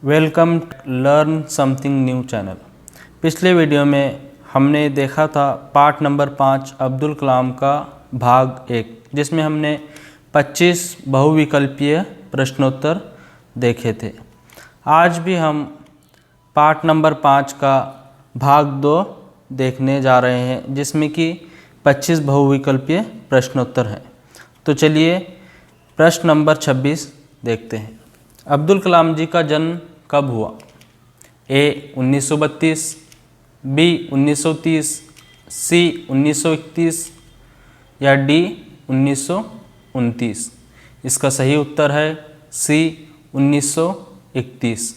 Welcome learn something new channel. पिछले video में हमने देखा था पार्ट नंबर 5 अब्दुल कलाम का भाग 1, जिसमें हमने 25 बहुविकल्पीय प्रश्नोत्तर देखे थे। आज भी हम पार्ट नंबर 5 का भाग 2 देखने जा रहे हैं, जिसमें कि 25 बहुविकल्पीय प्रश्नोत्तर हैं। तो चलिए प्रश्न नंबर 26 देखते हैं। अब्दुल कलाम जी का जन्म कब हुआ? ए 1932, बी 1930, सी 1931 या डी 1929। इसका सही उत्तर है सी 1931।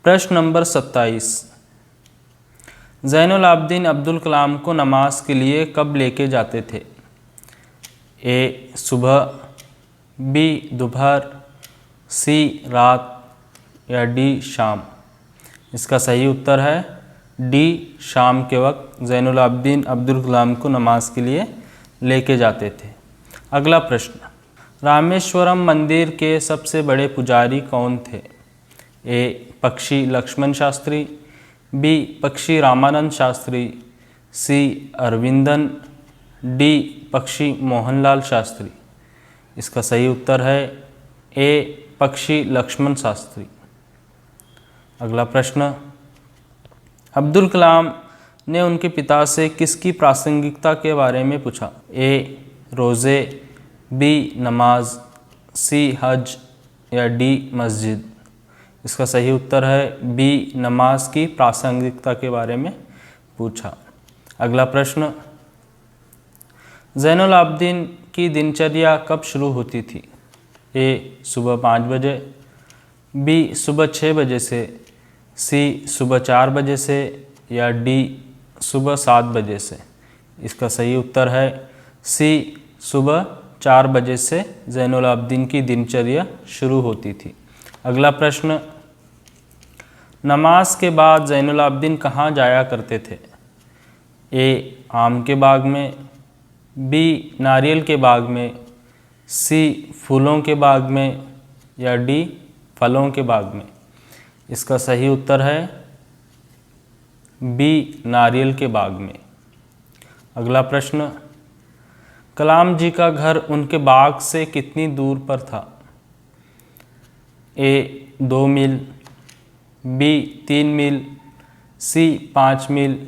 प्रश्न नंबर 27। ज़ैनुल आबदीन अब्दुल कलाम को नमाज के लिए कब लेके जाते थे? ए सुबह, बी दोपहर, सी रात या डी शाम। इसका सही उत्तर है डी शाम के वक्त ज़ैनुल आबदीन अब्दुल कलाम को नमाज के लिए लेके जाते थे। अगला प्रश्न, रामेश्वरम मंदिर के सबसे बड़े पुजारी कौन थे? ए पक्षी लक्ष्मण शास्त्री, बी पक्षी रामानंद शास्त्री, सी अरविंदन, डी पक्षी मोहनलाल शास्त्री। इसका सही उत्तर है ए पक्षी लक्ष्मण शास्त्री। अगला प्रश्न, अब्दुल कलाम ने उनके पिता से किसकी प्रासंगिकता के बारे में पूछा? ए रोज़े, बी नमाज, सी हज या डी मस्जिद। इसका सही उत्तर है बी नमाज की प्रासंगिकता के बारे में पूछा। अगला प्रश्न, ज़ैनुल आबदीन की दिनचर्या कब शुरू होती थी? ए सुबह 5 बजे, बी सुबह 6 बजे से, सी सुबह 4 बजे से या डी सुबह 7 बजे से। इसका सही उत्तर है सी सुबह 4 बजे से ज़ैनुल आबदीन की दिनचर्या शुरू होती थी। अगला प्रश्न, नमाज के बाद ज़ैनुल आबदीन कहाँ जाया करते थे? ए आम के बाग में, बी नारियल के बाग में, सी फूलों के बाग में या डी फलों के बाग में। इसका सही उत्तर है बी नारियल के बाग में। अगला प्रश्न, कलाम जी का घर उनके बाग से कितनी दूर पर था? ए 2 मील, बी 3 मील, सी 5 मील,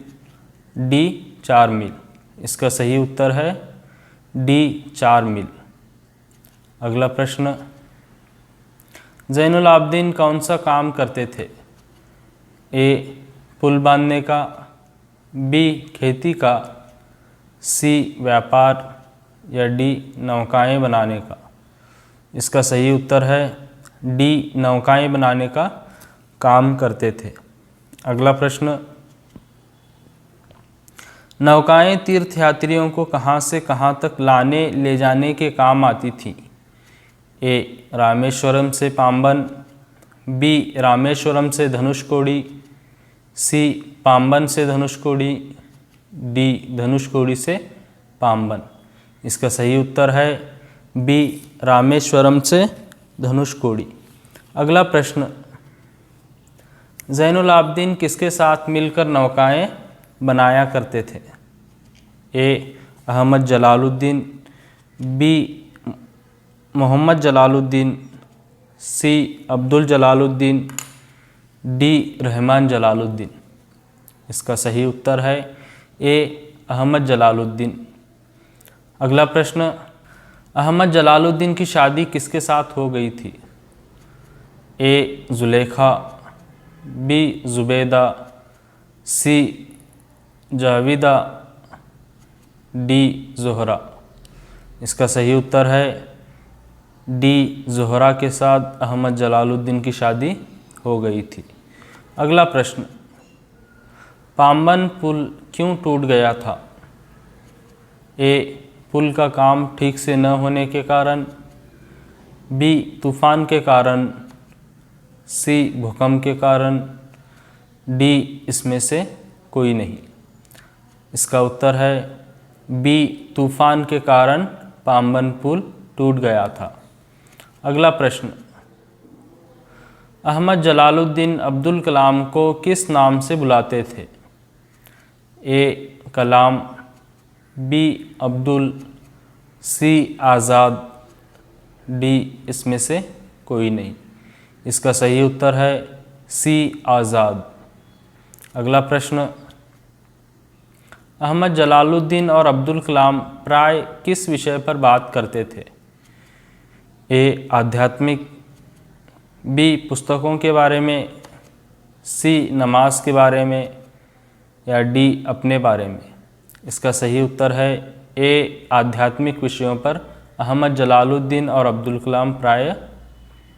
डी 4 मील। इसका सही उत्तर है डी 4 मील। अगला प्रश्न, ज़ैनुल आबदीन कौन सा काम करते थे? ए पुल बांधने का, बी खेती का, सी व्यापार या डी नौकाएं बनाने का। इसका सही उत्तर है डी नौकाएं बनाने का काम करते थे। अगला प्रश्न, नौकाएं तीर्थयात्रियों को कहां से कहां तक लाने ले जाने के काम आती थी? ए रामेश्वरम से पाम्बन, बी रामेश्वरम से धनुषकोडी, सी पाम्बन से धनुषकोडी, डी धनुषकोडी से पाम्बन। इसका सही उत्तर है बी रामेश्वरम से धनुषकोडी। अगला प्रश्न, ज़ैनुल आबदीन किसके साथ मिलकर नौकाएं बनाया करते थे? ए अहमद जलालुद्दीन, बी मोहम्मद जलालुद्दीन, सी अब्दुल जलालुद्दीन, डी रहमान जलालुद्दीन। इसका सही उत्तर है ए अहमद जलालुद्दीन। अगला प्रश्न, अहमद जलालुद्दीन की शादी किसके साथ हो गई थी? ए जुलेखा, बी जुबैदा, सी जाविदा, डी ज़ोहरा। इसका सही उत्तर है डी ज़ोहरा के साथ अहमद जलालुद्दीन की शादी हो गई थी। अगला प्रश्न, पाम्बन पुल क्यों टूट गया था? ए पुल का काम ठीक से न होने के कारण, बी तूफान के कारण, सी भूकंप के कारण, डी इसमें से कोई नहीं। इसका उत्तर है बी तूफान के कारण पाम्बन पुल टूट गया था। अगला प्रश्न, अहमद जलालुद्दीन अब्दुल कलाम को किस नाम से बुलाते थे? ए कलाम, बी अब्दुल, सी आज़ाद, डी इसमें से कोई नहीं। इसका सही उत्तर है सी आज़ाद। अगला प्रश्न, अहमद जलालुद्दीन और अब्दुल कलाम प्राय किस विषय पर बात करते थे? ए आध्यात्मिक, बी पुस्तकों के बारे में, सी नमाज के बारे में, या डी अपने बारे में। इसका सही उत्तर है ए आध्यात्मिक विषयों पर अहमद जलालुद्दीन और अब्दुल कलाम प्राय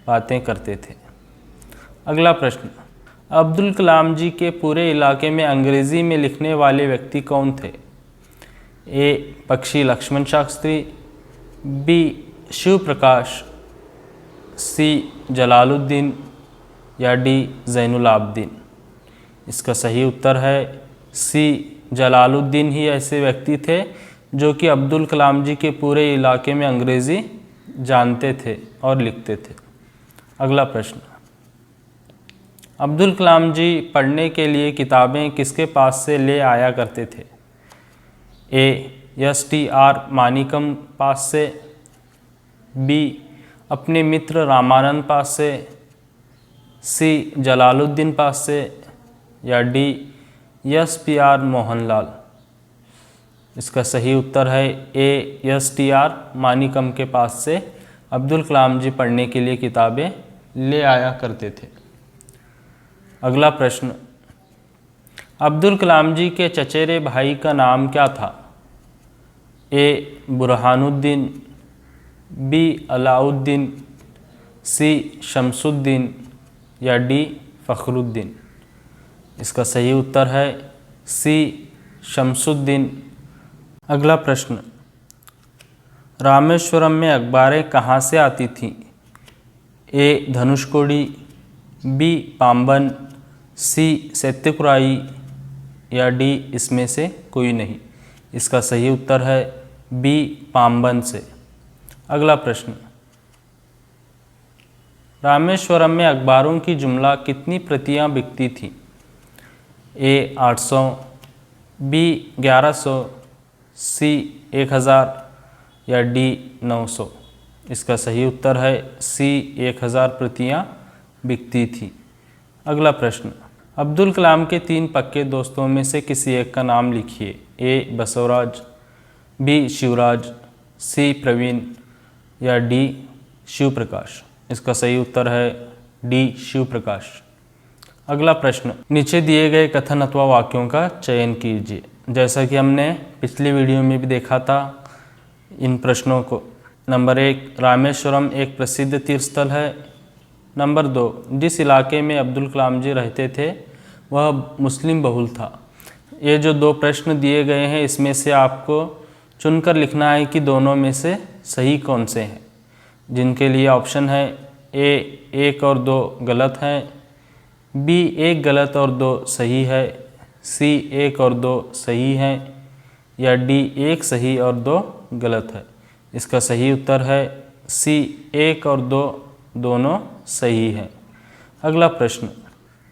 बातें करते थे। अगला प्रश्न, अब्दुल कलाम जी के पूरे इलाके में अंग्रेज़ी में लिखने वाले व्यक्ति कौन थे? ए पक्षी लक्ष्मण शास्त्री, बी शिव प्रकाश, सी जलालुद्दीन, या डी ज़ैनुल आबदीन। इसका सही उत्तर है सी जलालुद्दीन ही ऐसे व्यक्ति थे जो कि अब्दुल कलाम जी के पूरे इलाके में अंग्रेज़ी जानते थे और लिखते थे। अगला प्रश्न, अब्दुल कलाम जी पढ़ने के लिए किताबें किसके पास से ले आया करते थे? ए STR मानिकम पास से, बी अपने मित्र रामानंद पास से, सी जलालुद्दीन पास से, या डी SPR मोहनलाल। इसका सही उत्तर है ए STR मानिकम के पास से अब्दुल कलाम जी पढ़ने के लिए किताबें ले आया करते थे। अगला प्रश्न, अब्दुल कलाम जी के चचेरे भाई का नाम क्या था? ए बुरहानुद्दीन, बी अलाउद्दीन, सी शमसुद्दीन, या डी फ़खरुद्दीन। इसका सही उत्तर है सी शमसुद्दीन। अगला प्रश्न, रामेश्वरम में अखबारें कहाँ से आती थीं? ए धनुषकोडी, बी पाम्बन, सी सेत्तिकुराई, या डी इसमें से कोई नहीं। इसका सही उत्तर है बी पाम्बन से। अगला प्रश्न, रामेश्वरम में अखबारों की जुमला कितनी प्रतियां बिकती थीं? ए 800, बी 1100, सी 1000, या डी 900। इसका सही उत्तर है सी 1000 प्रतियां बिकती थी। अगला प्रश्न, अब्दुल कलाम के 3 पक्के दोस्तों में से किसी एक का नाम लिखिए। ए बसवराज, बी शिवराज, सी प्रवीण, या डी शिव प्रकाश। इसका सही उत्तर है डी शिव प्रकाश। अगला प्रश्न, नीचे दिए गए कथन अथवा वाक्यों का चयन कीजिए। जैसा कि हमने पिछली वीडियो में भी देखा था इन प्रश्नों को। नंबर 1, रामेश्वरम एक प्रसिद्ध तीर्थ स्थल है। नंबर 2, जिस इलाके में अब्दुल कलाम जी रहते थे वह मुस्लिम बहुल था। ये जो 2 प्रश्न दिए गए हैं इसमें से आपको चुनकर लिखना है कि दोनों में से सही कौन से हैं, जिनके लिए ऑप्शन है ए 1 और 2 गलत हैं, बी 1 गलत और 2 सही है, सी 1 और 2 सही हैं, या डी 1 सही और 2 गलत है। इसका सही उत्तर है सी 1 और 2 दोनों सही हैं। अगला प्रश्न,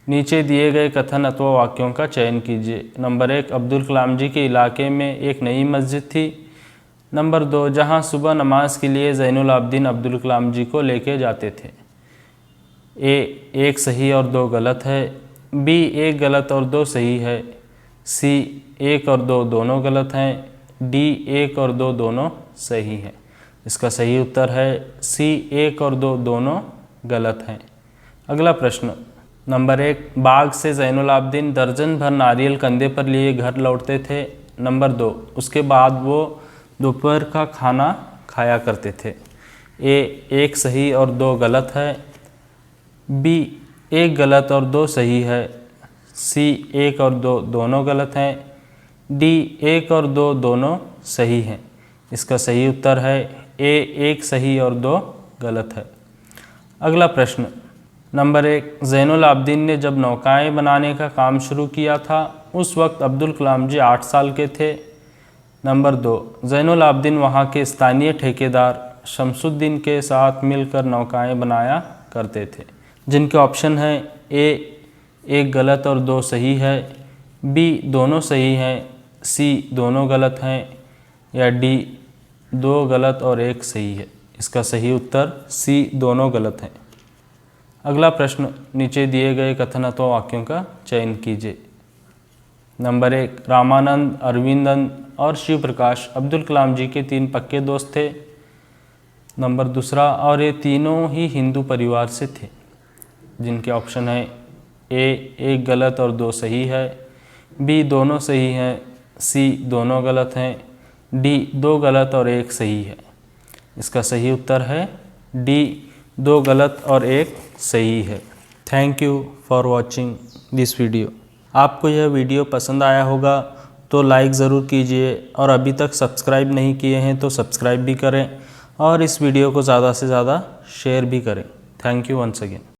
नीचे दिए गए कथन अथवा वाक्यों का चयन कीजिए। नंबर 1, अब्दुल कलाम जी के इलाके में एक नई मस्जिद थी। नंबर 2, जहां सुबह नमाज के लिए ज़ैनुल आबदीन अब्दुल कलाम जी को लेके जाते थे। ए 1 सही और 2 गलत है, बी 1 गलत और 2 सही है, सी 1 और 2 दोनों गलत हैं, डी 1 और 2 दोनों सही हैं। इसका सही उत्तर है सी 1 और 2 दोनों गलत हैं। अगला प्रश्न, नंबर 1, बाग से ज़ैनुल आबदीन दर्जन भर नारियल कंधे पर लिए घर लौटते थे। नंबर 2, उसके बाद वो दोपहर का खाना खाया करते थे। ए 1 सही और 2 गलत है, बी 1 गलत और 2 सही है, सी 1 और 2 दोनों गलत हैं, डी 1 और 2 दोनों सही हैं। इसका सही उत्तर है ए 1 सही और 2 गलत है। अगला प्रश्न, नंबर 1, ज़ैनुल आबदीन ने जब नौकाएं बनाने का काम शुरू किया था उस वक्त अब्दुल कलाम जी 8 साल के थे। नंबर 2, ज़ैनुल आबदीन वहाँ के स्थानीय ठेकेदार शमसुद्दीन के साथ मिलकर नौकाएं बनाया करते थे। जिनके ऑप्शन हैं ए एक गलत और दो सही है, बी दोनों सही हैं, सी दोनों गलत हैं या डी दो गलत और एक सही है। इसका सही उत्तर सी दोनों गलत हैं। अगला प्रश्न, नीचे दिए गए कथन अथवा वाक्यों का चयन कीजिए। नंबर 1, रामानंद, अरविंदन और शिव प्रकाश अब्दुल कलाम जी के 3 पक्के दोस्त थे। नंबर 2, और ये तीनों ही हिंदू परिवार से थे। जिनके ऑप्शन है ए एक गलत और दो सही है, बी दोनों सही हैं, सी दोनों गलत हैं, डी दो गलत और एक सही है। इसका सही उत्तर है डी दो गलत और एक सही है। Thank you for watching this video. आपको यह वीडियो पसंद आया होगा तो लाइक ज़रूर कीजिए और अभी तक सब्सक्राइब नहीं किए हैं तो सब्सक्राइब भी करें और इस वीडियो को ज़्यादा से ज़्यादा शेयर भी करें। Thank you once again.